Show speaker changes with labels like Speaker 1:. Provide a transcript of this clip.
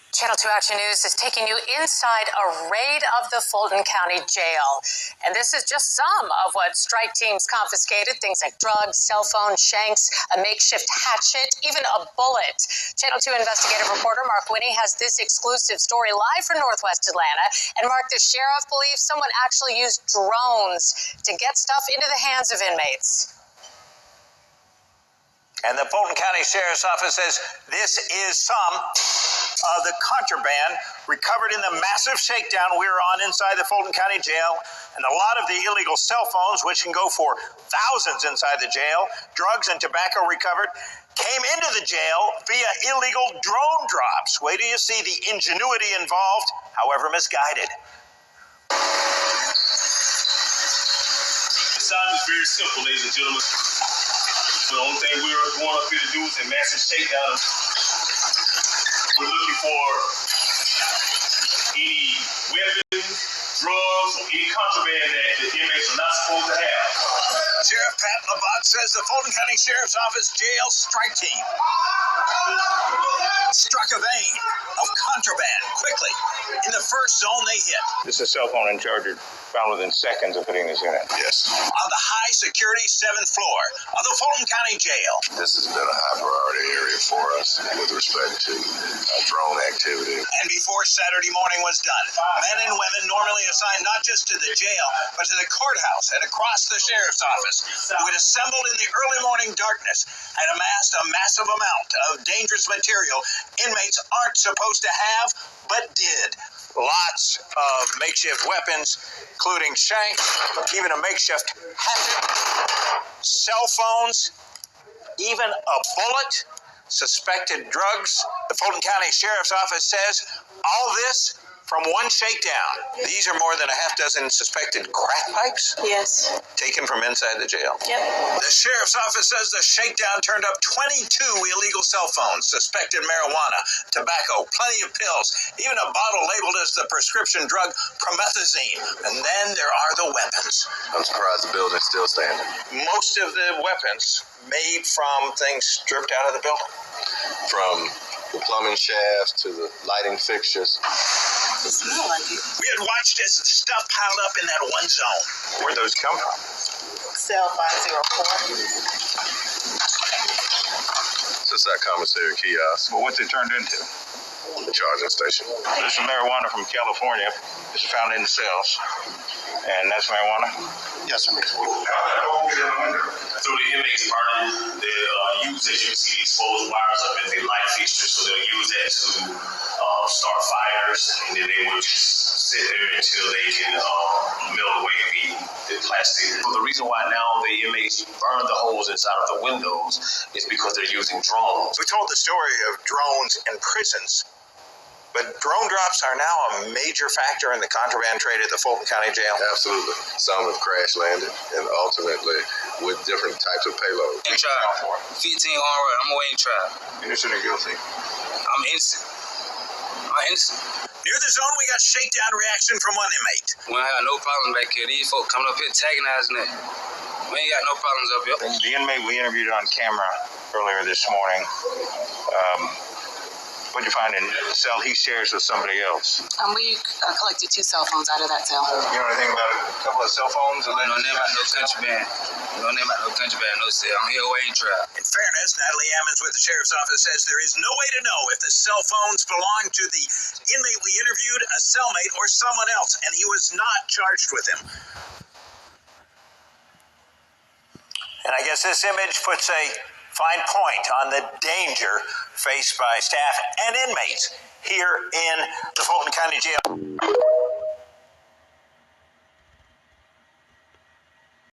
Speaker 1: Channel 2 Action News is taking you inside a raid of the Fulton County Jail. And this is just some of what strike teams confiscated. Things like drugs, cell phones, shanks, a makeshift hatchet, even a bullet. Channel 2 investigative reporter Mark Winnie has this exclusive story live from Northwest Atlanta. And Mark, the sheriff believes someone actually used drones to get stuff into the hands of inmates.
Speaker 2: And the Fulton County Sheriff's Office says this is some of the contraband recovered in the massive shakedown we were on inside the Fulton County Jail, and a lot of the illegal cell phones, which can go for thousands inside the jail, drugs and tobacco recovered, came into the jail via illegal drone drops. Wait till you see the ingenuity involved, however misguided.
Speaker 3: The science is very simple, ladies and gentlemen. The only thing we're going up here to do is a massive shakedown. We're looking for any weapons, drugs, or any contraband that the inmates are not supposed to have.
Speaker 2: Sheriff Pat Labat says the Fulton County Sheriff's Office jail strike team struck a vein of contraband quickly in the first zone they hit.
Speaker 4: This is a cell phone and charger found within seconds of hitting this unit.
Speaker 2: Yes. On the high security 7th floor of the Fulton County Jail.
Speaker 5: This has been a high priority area for us with respect to drone activity.
Speaker 2: And before Saturday morning was done, men and women normally assigned not just to the jail, but to the courthouse and across the sheriff's office, who had assembled in the early morning darkness, had amassed a massive amount of dangerous material inmates aren't supposed to have, but did. Lots of makeshift weapons, including shanks, even a makeshift hatchet, cell phones, even a bullet, suspected drugs. The Fulton County Sheriff's Office says all this from one shakedown. These are more than a half dozen suspected crack pipes?
Speaker 6: Yes.
Speaker 2: Taken from inside the jail.
Speaker 6: Yep.
Speaker 2: The Sheriff's Office says the shakedown turned up 22 illegal cell phones, suspected marijuana, tobacco, plenty of pills, even a bottle labeled as the prescription drug promethazine. And then there are the weapons.
Speaker 5: I'm surprised the building's still standing.
Speaker 2: Most of the weapons made from things stripped out of the building.
Speaker 5: From the plumbing shafts to the lighting fixtures.
Speaker 6: It smells like it.
Speaker 2: We had watched as the stuff piled up in that one zone. Where'd those come from?
Speaker 6: Cell 504.
Speaker 5: This is our commissary kiosk.
Speaker 4: Well, what's it turned into?
Speaker 5: The charging station.
Speaker 4: This is marijuana from California. It's found in the cells. And that's marijuana?
Speaker 5: Yes, sir.
Speaker 3: So the inmates burning, they'll use, as you can see, exposed wires up as their light fixtures, so they'll use that to start fires, and then they will just sit there until they can melt away the plastic. So the reason why now the inmates burn the holes inside of the windows is because they're using drones.
Speaker 2: We told the story of drones in prisons, but drone drops are now a major factor in the contraband trade at the Fulton County Jail.
Speaker 5: Absolutely. Some have crash landed, and ultimately with different types of payload.
Speaker 7: Ain't trial. 15 on right. I'm awaiting trial.
Speaker 4: Innocent or guilty?
Speaker 7: I'm innocent. I'm innocent.
Speaker 2: Near the zone, we got shakedown reaction from one inmate.
Speaker 7: We ain't got no problems back here. These folks coming up here antagonizing it. We ain't got no problems up here.
Speaker 4: The inmate we interviewed on camera earlier this morning, what'd you find in the cell he shares with somebody else?
Speaker 6: We collected 2 cell phones out of that cell.
Speaker 4: You know anything about a couple of cell phones?
Speaker 7: No name about no contraband. No name about no contraband, no cell. I'm here awaiting trial.
Speaker 2: In fairness, Natalie Ammons with the Sheriff's Office says there is no way to know if the cell phones belong to the inmate we interviewed, a cellmate, or someone else, and he was not charged with him. And I guess this image puts a fine point on the danger faced by staff and inmates here in the Fulton County Jail.